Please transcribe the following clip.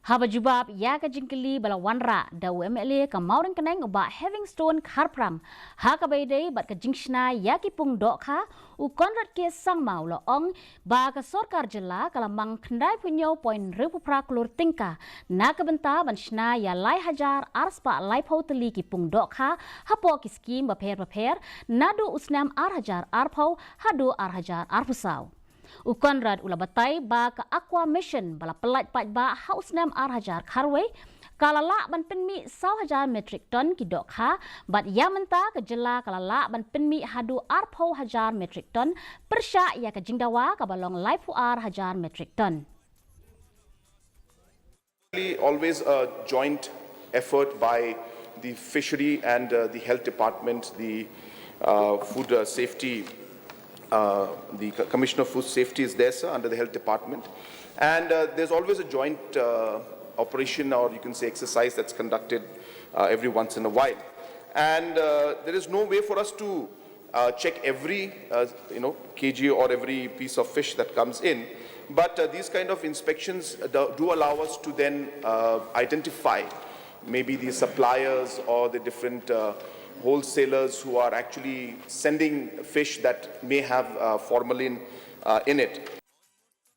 Habajubab ya ka jingkili bala wanra da UMLA ka mauring kaneng ba having stone karpram ha ka baydey bat ka jingshna ya ki pung Dohkha u konrad ke sang mau lo ong ba ka sorkar Jylla kala mang khandai punyo point ribu praklur tingka na ka benta ban shna ya lai hajar arspa lai pautali ki pung Dohkha hapo ki skim ba pher nadu usnam hajar arpau hadu hajar arpusau Ukonrad ulabatai ba ka aqua mission bala pelat pat ba hausnam hajar kharwe kalala ban Pynmih 1,000 metric ton ki Dohkha bat yamenta ka Jylla kalala ban Pynmih hadu arpau hajar metric ton Pyrshah ya ka Jingdawa ka balong laipu hajar metric ton. Always a joint effort by the fishery and the health department, the food safety. The Commissioner of Food Safety is there, sir, under the Health Department. And there's always a joint operation, or you can say exercise, that's conducted every once in a while. And there is no way for us to check every kg or every piece of fish that comes in. But these kind of inspections do allow us to then identify maybe the suppliers or the different wholesalers who are actually sending fish that may have formalin in it.